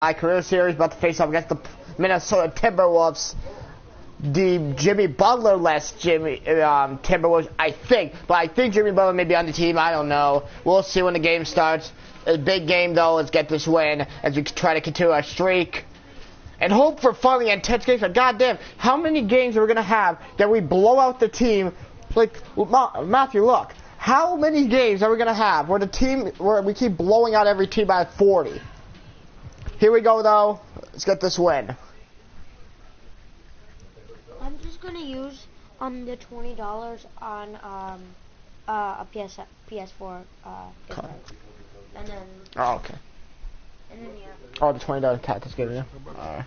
My career series about to face off against the Minnesota Timberwolves. The Jimmy Butler-less Timberwolves, I think. But I think Jimmy Butler may be on the team. I don't know. We'll see when the game starts. It's a big game, though. Let's get this win as we try to continue our streak. And hope for fun and intense games. But goddamn, how many games are we going to have that we blow out the team? Like, Matthew, look. How many games are we going to have where we keep blowing out every team by 40? Here we go, though. Let's get this win. I'm just gonna use the $20 on a PS4 gift card. And then. Oh, okay. And then yeah. Oh, the $20 cat is giving you. Alright.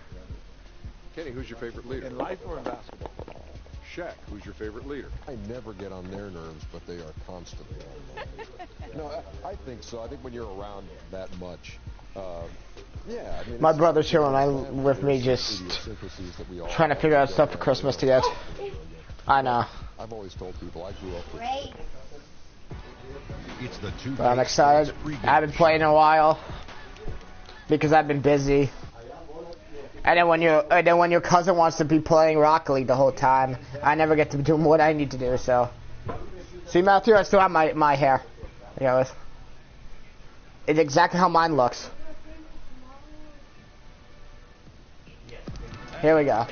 Kenny, who's your favorite leader? In life or in basketball? Shaq, who's your favorite leader? I never get on their nerves, but they are constantly on my nerves. No, I think so. I think when you're around that much, yeah. I mean, my brother's here with me just trying to figure out stuff for Christmas to get. I know. I've always told people I grew up with. It's the two. But I'm excited. I haven't played in a while because I've been busy. And then when your cousin wants to be playing Rocket League the whole time, I never get to do what I need to do. So, see, Matthew, I still have my hair. You know, it's exactly how mine looks. Here we go.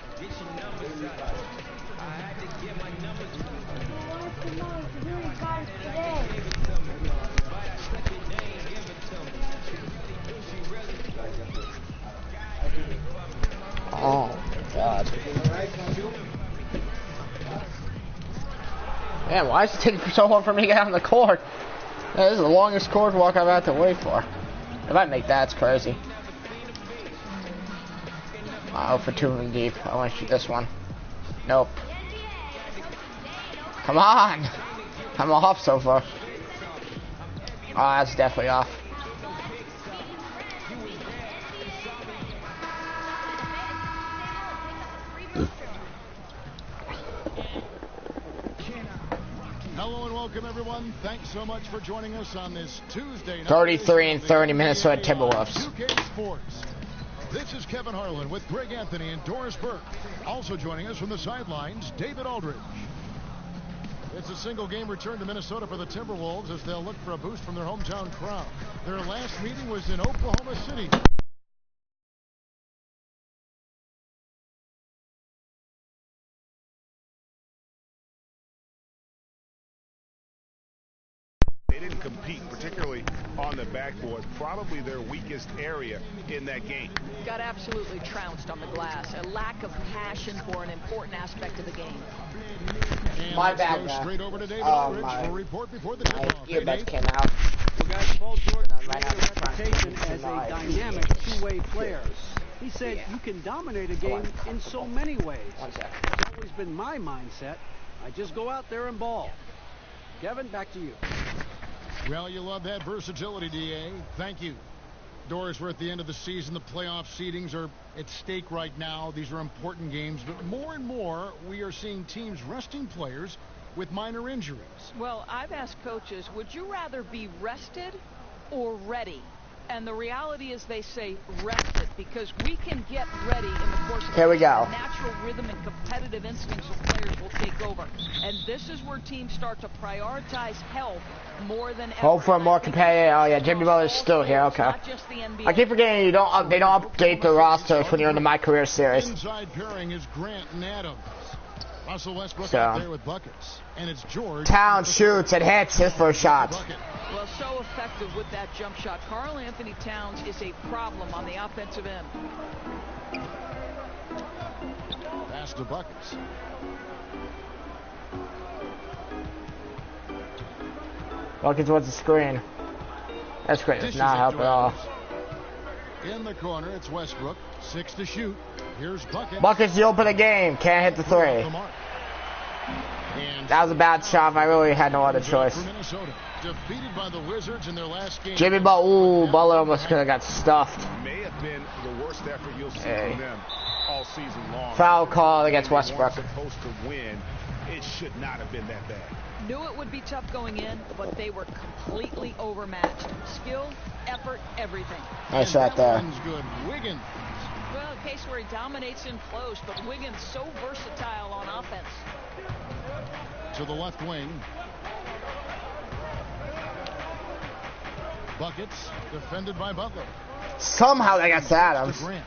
Oh my God. Man, why is it taking so long for me to get on the court? This is the longest court walk I've had to wait for. If I make that, it's crazy. Oh, for 2 in deep. I want to shoot this one. Nope. Come on! I'm off so far. Oh, that's definitely off. Hello and welcome, everyone. Thanks so much for joining us on this Tuesday night. 33-30 Minnesota Timberwolves. 2K Sports. This is Kevin Harlan with Greg Anthony and Doris Burke. Also joining us from the sidelines, David Aldridge. It's a single game return to Minnesota for the Timberwolves as they'll look for a boost from their hometown crowd. Their last meeting was in Oklahoma City. Compete, particularly on the backboard, probably their weakest area in that game. Got absolutely trounced on the glass. A lack of passion for an important aspect of the game. And my bad, go straight over to David Aldridge for a report before the tip-off. Earbuds came out. Well, guys, Paul George made a reputation as a dynamic two-way player. He said you can dominate a game in so many ways. It's always been my mindset. I just go out there and ball. Kevin, back to you. Well, you love that versatility, D.A. Thank you. Doris, we're at the end of the season. The playoff seedings are at stake right now. These are important games. But more and more, we are seeing teams resting players with minor injuries. Well, I've asked coaches, would you rather be rested or ready? And the reality is they say rested because we can get ready in the course of the natural rhythm and competitive instincts of players will take over. And this is where teams start to prioritize health more than ever. Hope for a more competitive. Oh yeah, Jimmy Butler's still here. Okay. I keep forgetting they don't update the rosters when you're in the My Career series. Inside pairing is Grant and Adams. Russell Westbrook out there with buckets. And it's George. Towns shoots and hits his first shot. Well, so effective with that jump shot. Karl Anthony Towns is a problem on the offensive end. Pass to buckets. Buckets towards the screen. That screen does not help at all. In the corner, it's Westbrook. 6 to shoot. Here's Buckets. Buckets, you open the game. Can't hit the three. That was a bad shot. I really had no other choice. Defeated by the Wizards in their last game. Jimmy Butler almost could have got stuffed. May have been the worst effort you'll see from them all season long. Foul call against Westbrook. Supposed to win It should not have been that bad. Knew it would be tough going in, but they were completely overmatched. Skill, effort, everything. Nice shot there. Good. Wiggins. Well, a case where he dominates in close, but Wiggins so versatile on offense. To the left wing. Buckets defended by Butler. Somehow they got to Adams. Grant.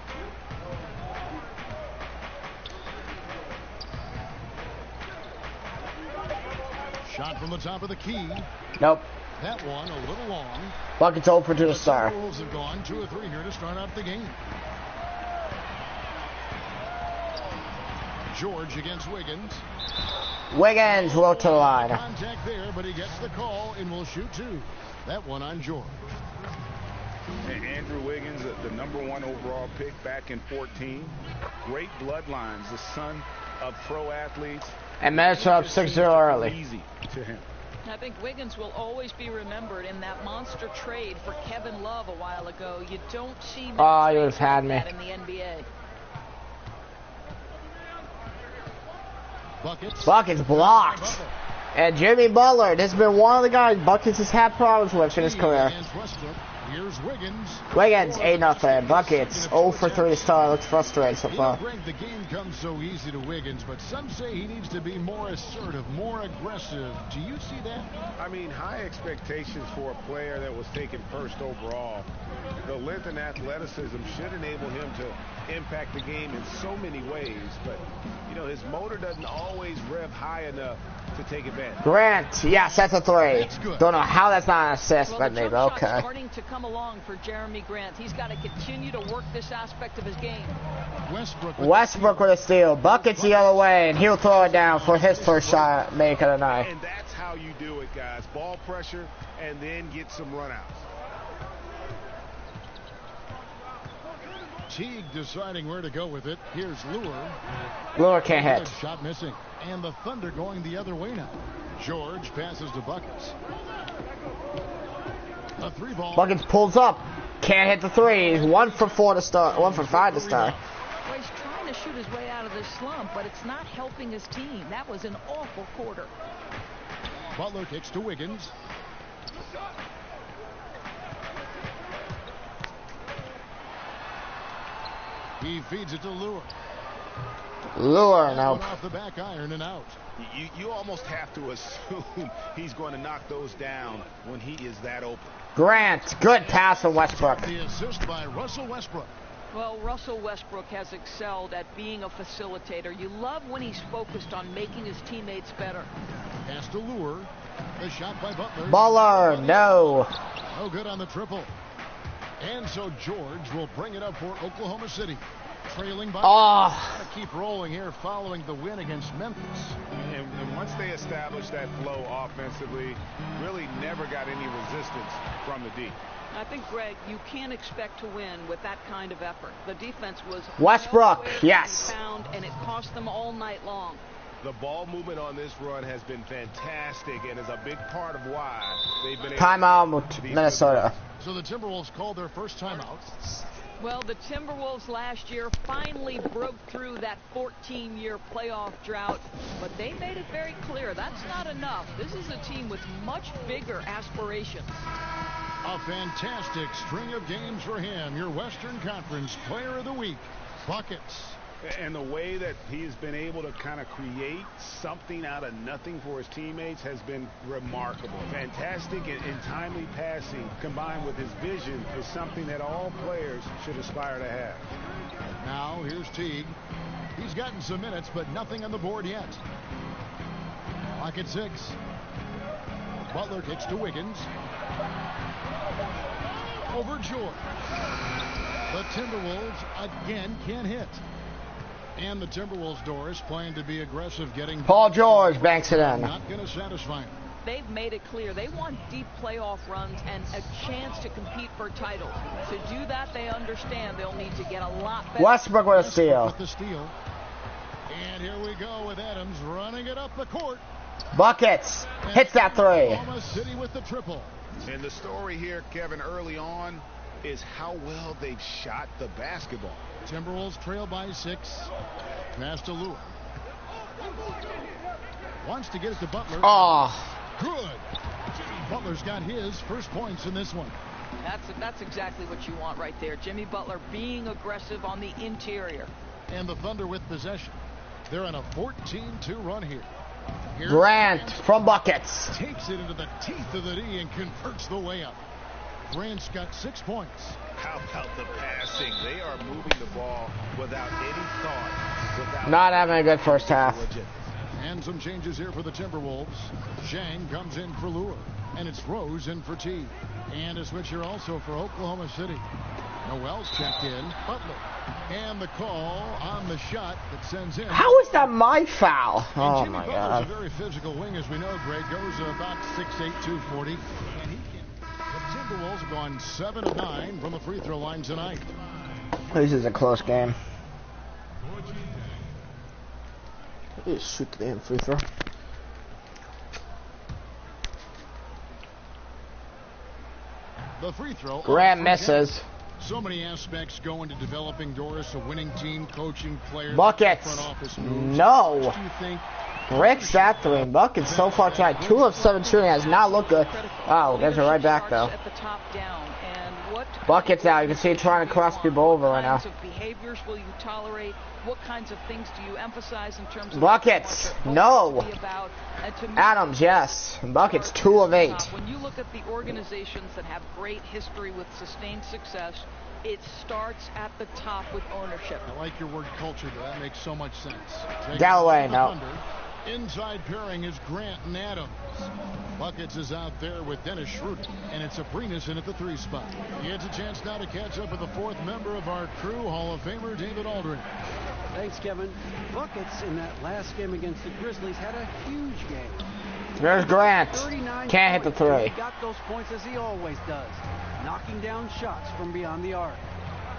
Shot from the top of the key. Nope. That one a little long. Buckets over to the star. Wolves have gone 2 or 3 here to start out the game. George against Wiggins. Wiggins will to the line. Contact there, but he gets the call and will shoot 2. That one on George. And Andrew Wiggins, the #1 overall pick back in 14. Great bloodlines, the son of pro athletes. And Minnesota up 6-0 early. Easy to him. I think Wiggins will always be remembered in that monster trade for Kevin Love a while ago. You don't see many Oh, you would have trades had like me. that in the NBA. Buckets blocked. And Jimmy Butler, this has been one of the guys Buckets has had problems with in his career. Here's Wiggins. Wiggins, 8-0. Buckets, 0 for 3 to start. Looks frustrated so far. Greg, the game comes so easy to Wiggins, but some say he needs to be more assertive, more aggressive. Do you see that? I mean, high expectations for a player that was taken first overall. The length and athleticism should enable him to impact the game in so many ways, but, you know, his motor doesn't always rev high enough to take advantage. Grant, yes, that's a 3. Don't know how that's not an assist, Well, but the maybe, jump shot's okay. starting to come along for Jeremy Grant. He's got to continue to work this aspect of his game. Westbrook with a steal. Buckets the other way, and he'll throw it down for his first shot make of the night. And that's how you do it, guys. Ball pressure and then get some runouts. Teague deciding where to go with it. Here's Lure. Lure can't hit. Shot missing. And the Thunder going the other way now. George passes to Buckets. A 3-ball. Buckets pulls up. Can't hit the 3. He's 1 for 4 to start. 1 for 5 to start. Well, he's trying to shoot his way out of this slump, but it's not helping his team. That was an awful quarter. Butler kicks to Wiggins. He feeds it to Lure. Lure, no. Off the back iron and out. You almost have to assume he's going to knock those down when he is that open. Grant, good pass from Westbrook. The assist by Russell Westbrook. Well, Russell Westbrook has excelled at being a facilitator. You love when he's focused on making his teammates better. Pass to Lure. The shot by Butler. Butler, no. No good on the triple. And so George will bring it up for Oklahoma City. Trailing by. Oh. Keep rolling here following the win against Memphis. And once they established that flow offensively, really never got any resistance from the D. I think, Greg, you can't expect to win with that kind of effort. The defense was Westbrook, yes. Found, and it cost them all night long. The ball movement on this run has been fantastic and is a big part of why they've been able Timeout, Minnesota. So the Timberwolves called their first timeout. Well, the Timberwolves last year finally broke through that 14-year playoff drought, but they made it very clear that's not enough. This is a team with much bigger aspirations. A fantastic string of games for him. Your Western Conference Player of the Week, Buckets. And the way that he's been able to kind of create something out of nothing for his teammates has been remarkable. Fantastic and timely passing combined with his vision is something that all players should aspire to have. Now here's Teague. He's gotten some minutes, but nothing on the board yet. Clock at 6. Butler kicks to Wiggins. Over George. The Timberwolves again can't hit. And the Timberwolves, Doris, playing to be aggressive, getting... Paul George banks it in. Not going to satisfy him. They've made it clear they want deep playoff runs and a chance to compete for titles. To do that, they understand they'll need to get a lot better. Westbrook with a steal. With the steal. And here we go with Adams running it up the court. Buckets. Hits that 3. Oklahoma City with the triple. And the story here, Kevin, early on is how well they've shot the basketball. Timberwolves trail by 6. Pass to Lure. Wants to get it to Butler. Oh. Good. Butler's got his first points in this one. That's exactly what you want right there. Jimmy Butler being aggressive on the interior. And the Thunder with possession. They're on a 14-2 run here. Grant from buckets. Takes it into the teeth of the D and converts the layup. Grant's got 6 points. How about the passing? They are moving the ball without any thought. Not having a good first half. And some changes here for the Timberwolves. Zhang comes in for Lure. And it's Rose in for T. And a switch here also for Oklahoma City. Noel's checked in. Butler. And the call on the shot that sends in. How is that my foul? Oh, my Butler's God. a very physical wing, as we know, Greg. Goes about 6'8", 240. And he can. The Timberwolves have gone 7 of 9 from the free throw line tonight. This is a close game. Just shoot the damn free throw. The free throw. Grant misses. So many aspects go into developing Doris, a winning team, coaching players, Buckets. front office moves. No. What do you think? Rick's that three. Buckets so far tonight. 2 of 7 shooting has not looked good. Oh, there's it right back though. At the top down. And what Buckets out. You can see it trying to cross people over right now. kinds of behaviors will you tolerate? What kinds of things do you emphasize in terms of Buckets. No. Adams, Adams, yes. Buckets 2 of 8. When you look at the organizations that have great history with sustained success, it starts at the top with ownership. I like your word culture, though. That makes so much sense. Galloway, no. Inside pairing is Grant and Adams. Buckets is out there with Dennis Schroeder, and it's Aprinas in at the 3 spot. He gets a chance now to catch up with the 4th member of our crew, Hall of Famer David Aldridge. Thanks, Kevin. Buckets in that last game against the Grizzlies had a huge game. There's Grant. 39 Can't hit the points. 3. He got those points as he always does, knocking down shots from beyond the arc.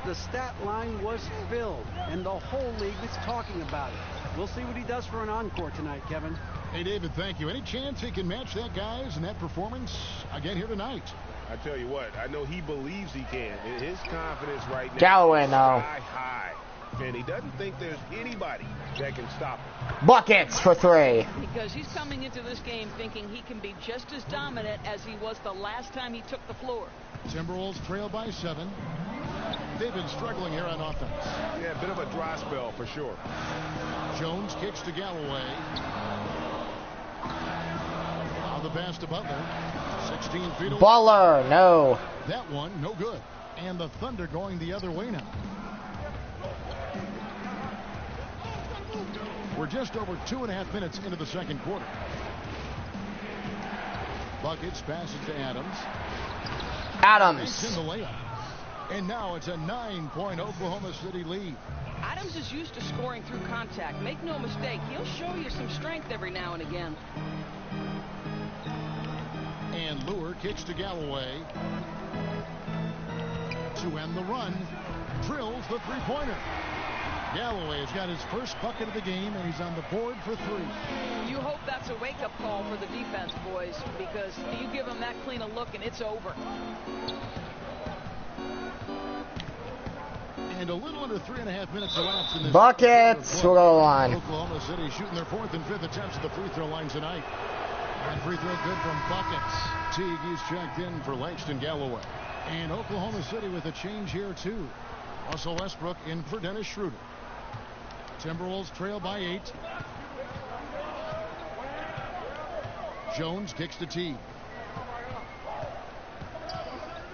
The stat line was filled, and the whole league is talking about it. We'll see what he does for an encore tonight, Kevin. Hey, David, thank you. Any chance he can match that guys and that performance again here tonight? I tell you what, I know he believes he can. His confidence right now Galloway, is no. sky high. And he doesn't think there's anybody that can stop him. Buckets for 3. Because he's coming into this game thinking he can be just as dominant as he was the last time he took the floor. Timberwolves trail by 7. They've been struggling here on offense. Yeah, a bit of a dry spell for sure. Jones kicks to Galloway. Now the pass to Butler. 16 feet away. Butler, no. That one, no good. And the Thunder going the other way now. We're just over 2.5 minutes into the second quarter. Buckets passes to Adams. Adams. In the layup. And now it's a 9-point Oklahoma City lead. Adams is used to scoring through contact. Make no mistake, he'll show you some strength every now and again. And Lure kicks to Galloway. To end the run. Drills the three-pointer. Galloway has got his first bucket of the game, and he's on the board for 3. You hope that's a wake-up call for the defense, boys, because you give them that clean a look and it's over. And a little under 3.5 minutes elapsed in this. Buckets will go on. Oklahoma City shooting their 4th and 5th attempts at the free throw line tonight. And free throw good from Buckets. Teague, he's checked in for Langston Galloway. And Oklahoma City with a change here, too. Russell Westbrook in for Dennis Schroeder. Timberwolves trail by 8. Jones kicks to Teague.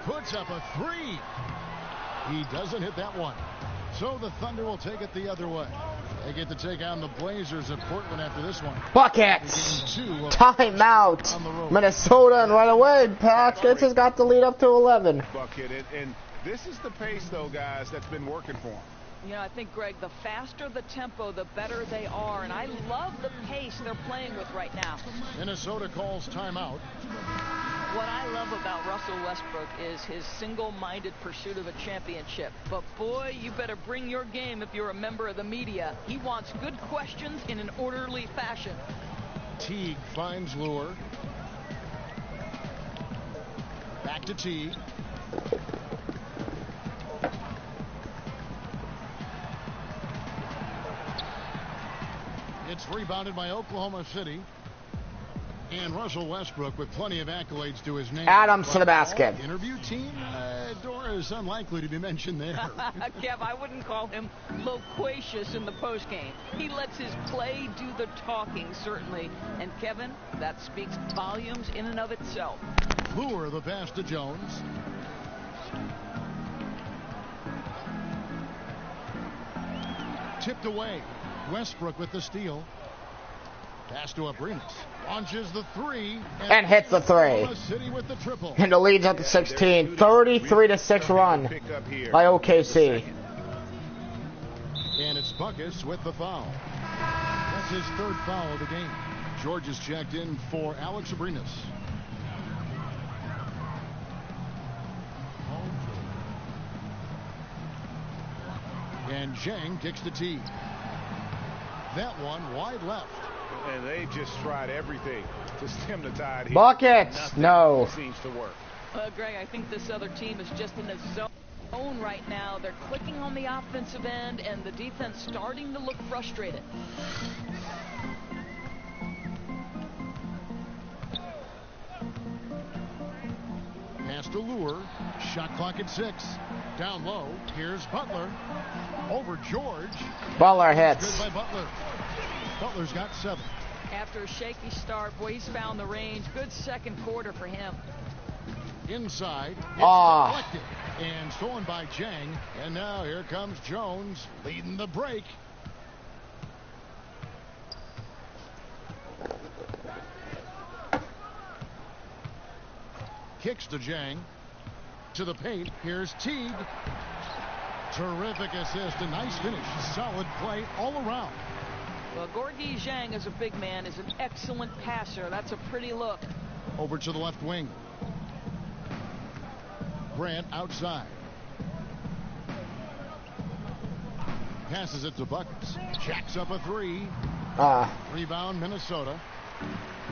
Puts up a 3. He doesn't hit that one. So the Thunder will take it the other way. They get to take on the Blazers at Portland after this one. Buckets. Timeout. Minnesota, and right away, Packers has got the lead up to 11. Bucket, and this is the pace, though, guys, that's been working for him. You know, I think, Greg, the faster the tempo, the better they are. And I love the pace they're playing with right now. Minnesota calls timeout. What I love about Russell Westbrook is his single-minded pursuit of a championship. But, boy, you better bring your game if you're a member of the media. He wants good questions in an orderly fashion. Teague finds Lure. Back to Teague. It's rebounded by Oklahoma City. And Russell Westbrook with plenty of accolades to his name. Adams to the basket. Interview team, Doris unlikely to be mentioned there. Kev, I wouldn't call him loquacious in the postgame. He lets his play do the talking, certainly. And Kevin, that speaks volumes in and of itself. Lure the pass to Jones. Tipped away. Westbrook with the steal. Pass to Abrinas. Launches the three. And hits the three. City with the triple. And the lead's up to 16. 33-6 run by OKC. And it's Buckets with the foul. That's his third foul of the game. George is checked in for Alex Abrinas. And Zhang kicks the tee. That one wide left. And they just tried everything to stem the tide here. Buckets! Nothing No. seems to work. Greg, I think this other team is just in the zone right now. They're clicking on the offensive end, and the defense starting to look frustrated. Pass to Lure. Shot clock at 6. Down low. Here's Butler. Over George. Butler Good hits. by Butler. Butler's got 7. After a shaky start, boy, he's found the range. Good second quarter for him. Inside. It's deflected and stolen by Zhang. And now here comes Jones leading the break. Kicks to Zhang. To the paint. Here's Teague. Terrific assist. A nice finish. Solid play all around. Well, Gorgui Zhang, as a big man, is an excellent passer. That's a pretty look. Over to the left wing. Grant outside. Passes it to Buckets. Jacks up a 3. Rebound Minnesota.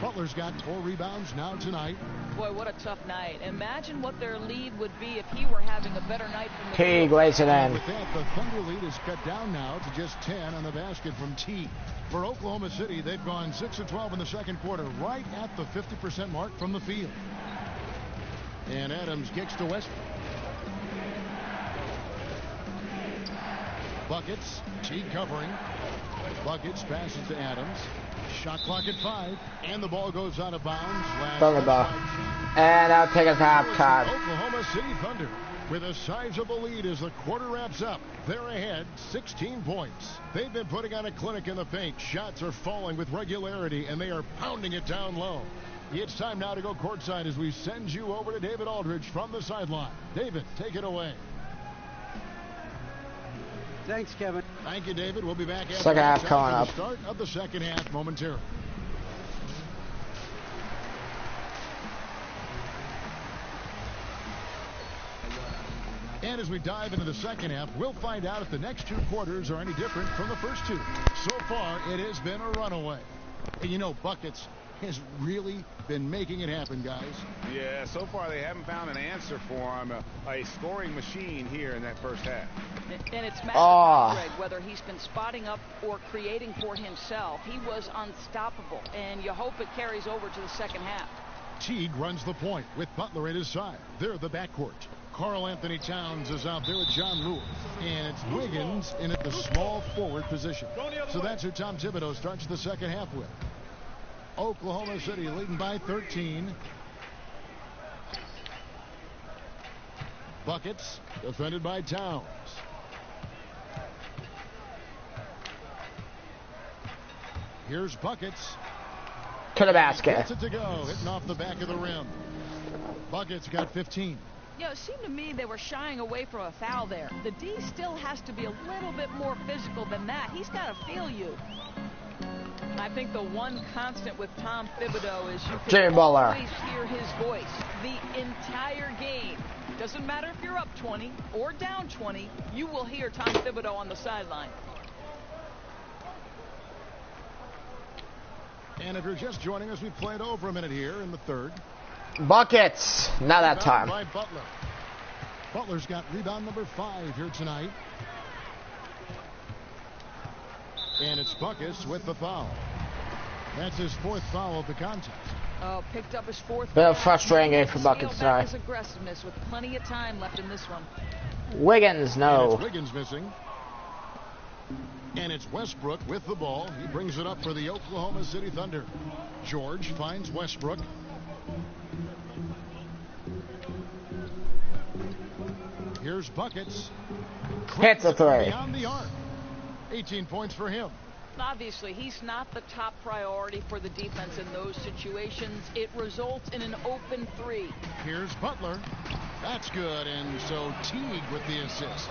Butler's got 4 rebounds now tonight. Boy, what a tough night. Imagine what their lead would be if he were having a better night from the Teague lays it in. With that, the Thunder lead is cut down now to just 10 on the basket from Teague. For Oklahoma City, they've gone 6 of 12 in the second quarter, right at the 50% mark from the field. And Adams kicks to Westbrook. Buckets. Teague covering. Buckets passes to Adams. Shot clock at 5. And the ball goes out of bounds. Thunder ball. And I'll take a halftime. Oklahoma City Thunder with a sizable lead as the quarter wraps up. They're ahead 16 points. They've been putting on a clinic in the paint. Shots are falling with regularity, and they are pounding it down low. It's time now to go courtside as we send you over to David Aldridge from the sideline. David, take it away. Thanks, Kevin. Thank you, David. We'll be back after Second half coming up. the start of the second half momentarily. And as we dive into the second half, we'll find out if the next 2 quarters are any different from the first 2. So far, it has been a runaway. And you know, Buckets has really been making it happen, guys. Yeah, so far they haven't found an answer for him. A scoring machine here in that first half. And it's massive, Greg, whether he's been spotting up or creating for himself. He was unstoppable, and you hope it carries over to the second half. Teague runs the point with Butler at his side. They're the backcourt. Karl Anthony Towns is out there with John Lewis. And it's Wiggins in at the small forward position. So that's who Tom Thibodeau starts the second half with. Oklahoma City leading by 13. Buckets defended by Towns. Here's Buckets. To the basket. Gets it to go, hitting off the back of the rim. Buckets got 15. You know, it seemed to me they were shying away from a foul there. The D still has to be a little bit more physical than that. He's got to feel you. I think the one constant with Tom Thibodeau is you can always hear his voice the entire game. Doesn't matter if you're up 20 or down 20, you will hear Tom Thibodeau on the sideline. And if you're just joining us, we played over a minute here in the third. Buckets. Not that time. By Butler. Butler's got rebound number 5 here tonight. And it's Buckets with the foul. That's his 4th foul of the contest. Oh, picked up his fourth. Bit of frustrating game for Buckets tonight. His aggressiveness with plenty of time left in this one. Wiggins, no. And it's Wiggins missing. And it's Westbrook with the ball. He brings it up for the Oklahoma City Thunder. George finds Westbrook. Here's Buckets. Hits a three. Beyond the arc. 18 points for him. Obviously, he's not the top priority for the defense in those situations. It results in an open three. Here's Butler. That's good. And so Teague with the assist.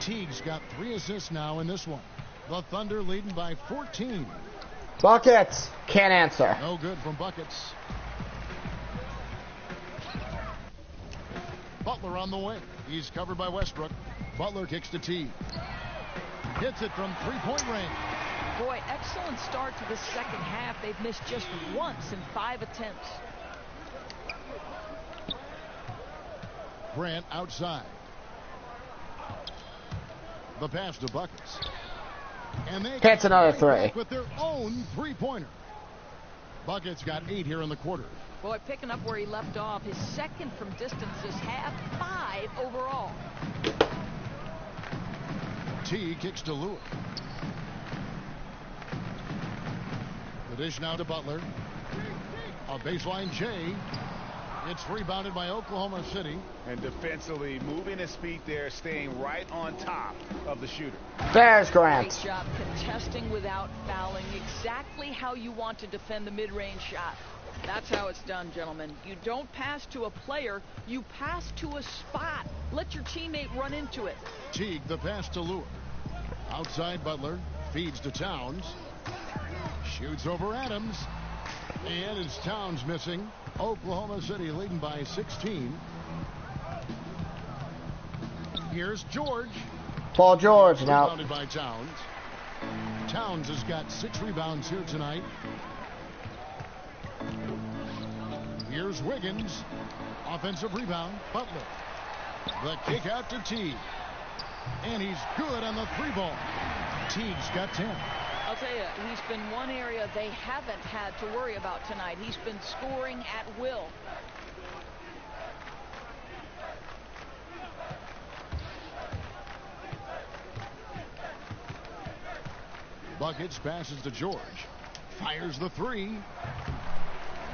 Teague's got 3 assists now in this one. The Thunder leading by 14. Buckets. Can't answer. No good from Buckets. Butler on the wing. He's covered by Westbrook. Butler kicks to Teague. Hits it from three-point range. Boy, excellent start to the second half. They've missed just once in 5 attempts. Grant outside. The pass to Buckets. And they hits another three. With their own three-pointer. Buckets got 8 here in the quarter. Boy, picking up where he left off. His second from distance this half, 5 overall. T kicks to Lewis. The dish now to Butler. A baseline J. It's rebounded by Oklahoma City. And defensively, moving his feet there, staying right on top of the shooter. There's Grant. Great job contesting without fouling. Exactly how you want to defend the mid-range shot. That's how it's done, gentlemen. You don't pass to a player, you pass to a spot. Let your teammate run into it. Teague, the pass to Lewis. Outside Butler, feeds to Towns. Shoots over Adams. And it's Towns missing. Oklahoma City leading by 16. Here's George. Paul George now. Rebounded by Towns. Towns has got 6 rebounds here tonight. Here's Wiggins. Offensive rebound. Butler. The kick out to Teague. And he's good on the 3-ball. Teague's got 10. I'll tell you, he's been one area they haven't had to worry about tonight. He's been scoring at will. Buckets passes to George. Fires the 3.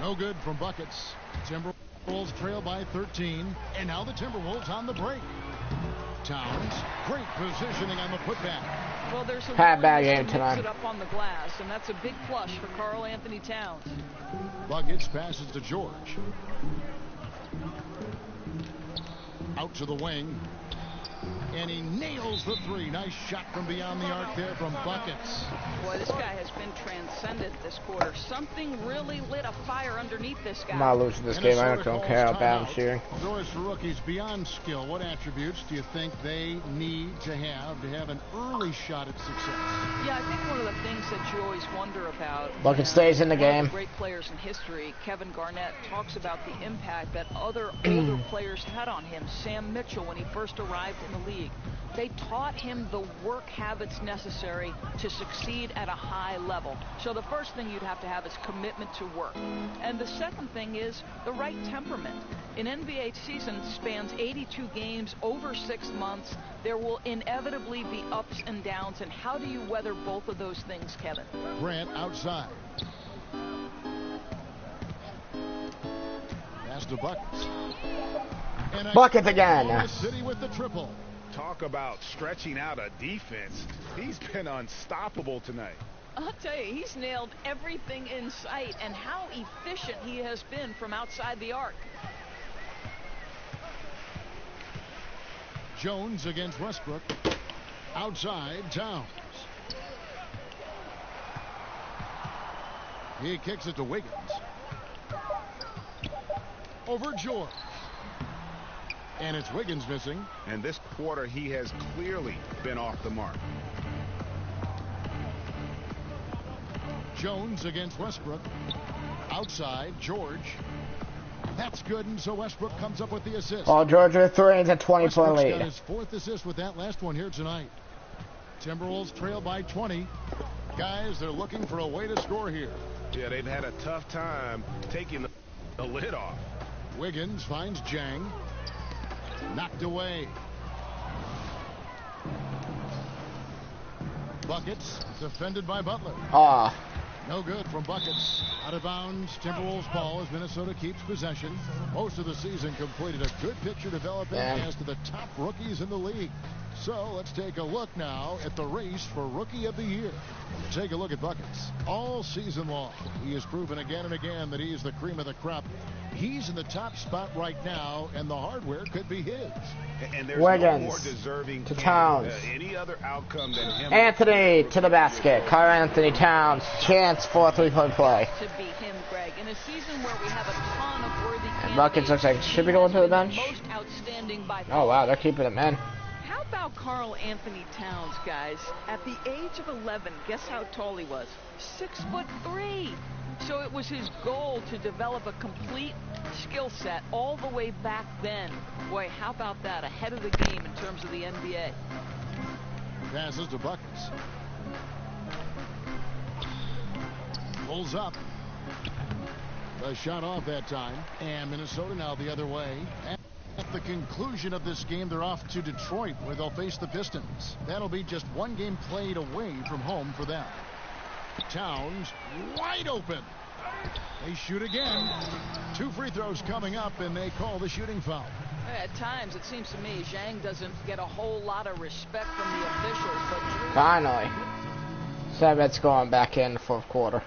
No good from Buckets. Timberwolves trail by 13. And now the Timberwolves on the break. Towns, great positioning on the putback. Well, there's a bad game mix tonight. it up on the glass, and that's a big plus for Karl Anthony Towns. Buckets passes to George. Out to the wing. And he nails the 3. Nice shot from beyond the arc there from Buckets. Boy, this guy has been transcendent this quarter. Something really lit a fire underneath this guy. I'm not losing this game. I don't care how bad I'm shooting. Doris, for rookies beyond skill, what attributes do you think they need to have an early shot at success? Yeah, I think one of the things that you always wonder about. Bucket stays in the game. Great players in history. Kevin Garnett talks about the impact that other older players had on him. Sam Mitchell, when he first arrived in the league. They taught him the work habits necessary to succeed at a high level. So the first thing you'd have to have is commitment to work. And the second thing is the right temperament. An NBA season spans 82 games over 6 months. There will inevitably be ups and downs. And how do you weather both of those things, Kevin? Grant outside. Pass to Buckets. Buckets again. City with the triple. Talk about stretching out a defense. He's been unstoppable tonight. I'll tell you, he's nailed everything in sight, and how efficient he has been from outside the arc. Jones against Westbrook. Outside, Towns. He kicks it to Wiggins. Over George. And it's Wiggins missing. And this quarter, he has clearly been off the mark. Jones against Westbrook. Outside, George. That's good, and so Westbrook comes up with the assist. Paul George with 3 and it's a 20-point lead. Got his 4th assist with that last one here tonight. Timberwolves trail by 20. Guys, they're looking for a way to score here. Yeah, they've had a tough time taking the lid off. Wiggins finds Jang. Knocked away. Buckets defended by Butler. No good from Buckets. Out of bounds. Timberwolves ball as Minnesota keeps possession. Most of the season completed. A good picture developing as to the top rookies in the league. So let's take a look now at the race for Rookie of the Year. Take a look at Buckets. All season long, he has proven again and again that he is the cream of the crop. He's in the top spot right now, and the hardware could be his. And there's Wiggins no more deserving to Towns. Any other outcome than him. Anthony to the basket. Karl Anthony Towns. Chance for a three-point play. To be him, Greg. In a season where we have a ton of worthy candidates, Buckets looks like should be going to the bench. most outstanding by Oh wow, they're keeping it, man. How about Karl Anthony Towns, guys? At the age of 11, guess how tall he was? 6'3". So it was his goal to develop a complete skill set all the way back then. Boy, how about that? Ahead of the game in terms of the NBA. Passes to Buckets. Pulls up. A shot off that time. And Minnesota now the other way. At the conclusion of this game, they're off to Detroit, where they'll face the Pistons. That'll be just one game played away from home for them. Towns wide open. They shoot again. 2 free throws coming up, and they call the shooting foul. At times, it seems to me, Zhang doesn't get a whole lot of respect from the officials. But Finally. Samet's going back in the fourth quarter.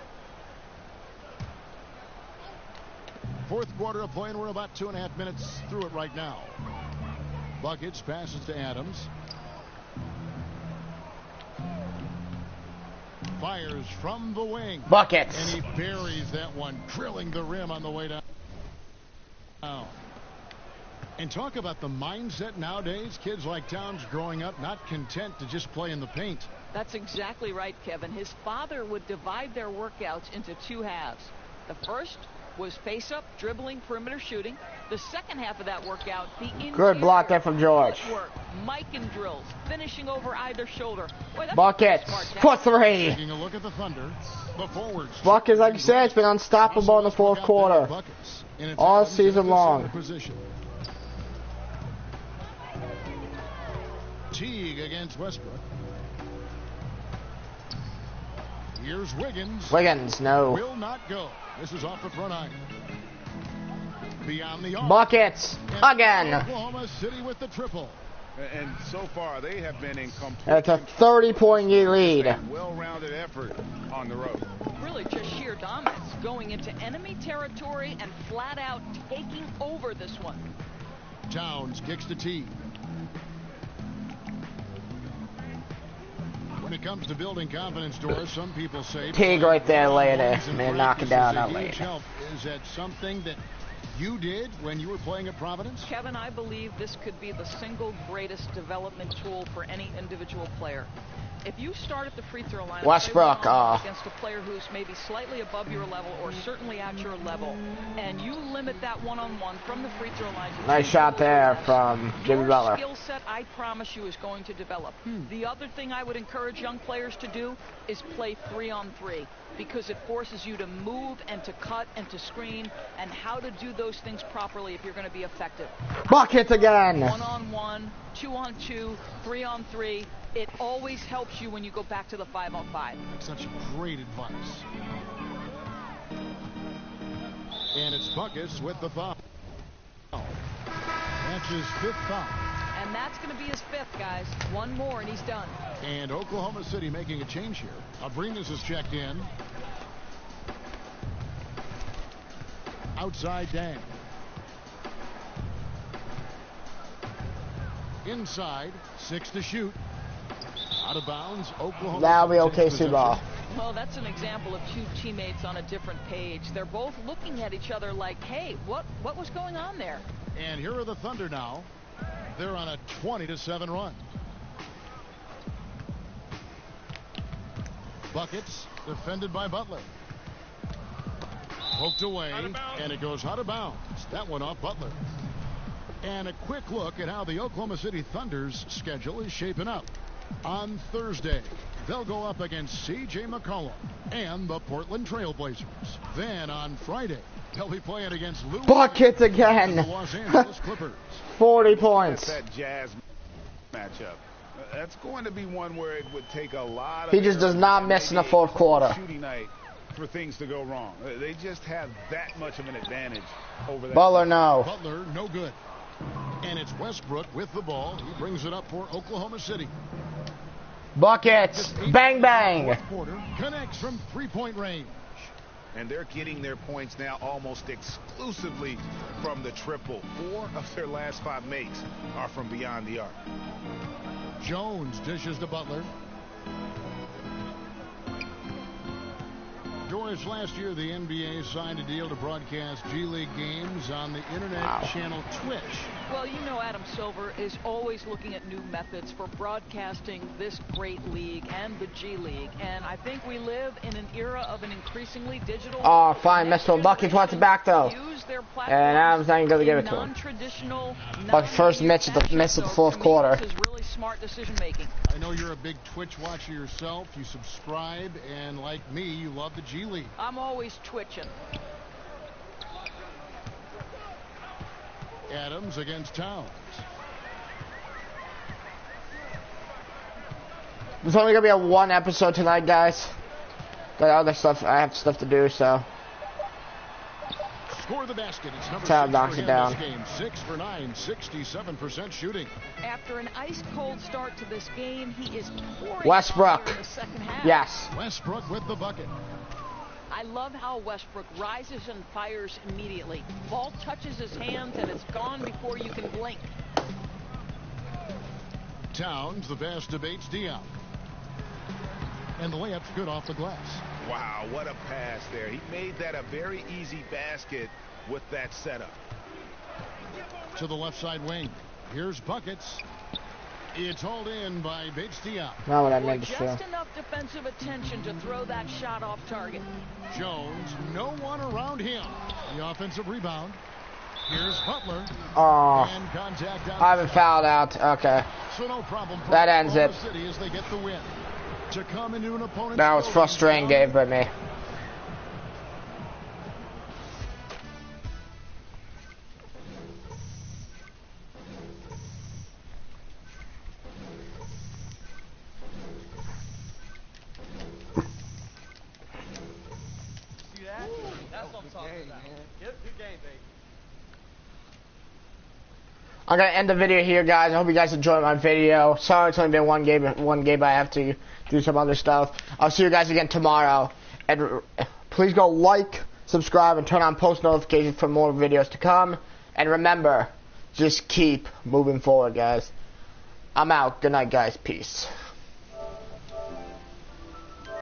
Fourth quarter of play, and we're about 2.5 minutes through it right now. Buckets passes to Adams. Fires from the wing. Buckets. And he buries that one, drilling the rim on the way down. And talk about the mindset nowadays. Kids like Towns growing up not content to just play in the paint. that's exactly right, Kevin. His father would divide their workouts into 2 halves. The first was face-up, dribbling, perimeter shooting. The second half of that workout, the interior. Good block there from George. Work, mic and drills, finishing over either shoulder. Boy, Buckets for 3. Taking a look at the Thunder. The forwards. Buckets, like you said, it's been unstoppable in the fourth quarter. All season long. Teague against Westbrook. Here's Wiggins. Wiggins, no. Will not go. This is off the front iron. Beyond the arc. Buckets again. Oklahoma City with the triple. And so far, they have been in complete. That's a 30-point lead. Well-rounded effort on the road. Really just sheer dominance, going into enemy territory and flat out taking over this one. Towns kicks to Teague. When it comes to building confidence, Doris, some people say Teague right there laying it, man, knocking down that lane. Is that something that you did when you were playing at Providence? Kevin, I believe this could be the single greatest development tool for any individual player. If you start at the free throw line Westbrook against a player who's maybe slightly above your level or certainly at your level, and you limit that one-on-one from the free throw line. Nice shot there from Jimmy Butler. Your skill set, I promise you, is going to develop. The other thing I would encourage young players to do is play 3-on-3, because it forces you to move and to cut and to screen and how to do those things properly if you're going to be effective. Buckets again. 1-on-1, 2-on-2, 3-on-3. It always helps you when you go back to the 5-on-5. That's such great advice. And it's Buckets with the foul. That's his 5th foul. And that's going to be his 5th, guys. One more and he's done. And Oklahoma City making a change here. Abrinas is checked in. Outside Dang. Inside, 6 to shoot. Out of bounds, Oklahoma. That'll be OKC ball. Well, that's an example of 2 teammates on a different page. They're both looking at each other like, hey, what was going on there? And here are the Thunder now. They're on a 20-7 run. Buckets, defended by Butler. Poked away, and it goes out of bounds. That one off Butler. And a quick look at how the Oklahoma City Thunder's schedule is shaping up. On Thursday, they'll go up against C.J. McCollum and the Portland Trail Blazers. Then on Friday, they'll be playing against Lou Buckets again. the Los Angeles Clippers. 40 points. That Jazz matchup. That's going to be one where it would take a lot of... He just does not miss in the fourth quarter. ...shooting night for things to go wrong. They just have that much of an advantage over that. Butler, no. Butler, no good. And it's Westbrook with the ball. He brings it up for Oklahoma City. Buckets. Bang, bang. Quarter connects from three-point range. And they're getting their points now almost exclusively from the triple. 4 of their last 5 makes are from beyond the arc. Jones dishes to Butler. Doris, last year the NBA signed a deal to broadcast G League games on the internet channel Twitch. Well, you know Adam Silver is always looking at new methods for broadcasting this great league and the G League. And I think we live in an era of an increasingly digital... Oh, fine. Missed one. Buckets wants it back, though. And Adam's not even going to give it to him. Buckets first miss at the fourth quarter. Really smart decision making. I know you're a big Twitch watcher yourself. You subscribe, and like me, you love the G League. I'm always twitching. Adams against Towns. There's only going to be a 1 episode tonight, guys. Got other stuff. I have stuff to do, so. Score the basket. It's number Town 6 knocks for it him down. this game. 6 for 9, 67% shooting. After an ice-cold start to this game, he is pouring Westbrook. in the second half. Yes. Westbrook with the bucket. I love how Westbrook rises and fires immediately. Ball touches his hands and it's gone before you can blink. Towns, the pass debates Diop. And the layup's good off the glass. Wow, what a pass there. He made that a very easy basket with that setup. To the left side wing. Here's Buckets. It's hauled in by Bates Diop. Not what I meant to show. Just enough defensive attention to throw that shot off target. Jones, no one around him. The offensive rebound. Here's Butler. Oh, And contact out. I haven't fouled out. Okay. So no problem for That ends Oklahoma it. City as they get the win. To come into an opponent's That was building, frustrating game for me. I'm gonna end the video here, guys. I hope you guys enjoyed my video. Sorry it's only been one game. I have to do some other stuff. I'll see you guys again tomorrow. And please go like, subscribe, and turn on post notifications for more videos to come. And remember, just keep moving forward, guys. I'm out. Good night, guys. Peace.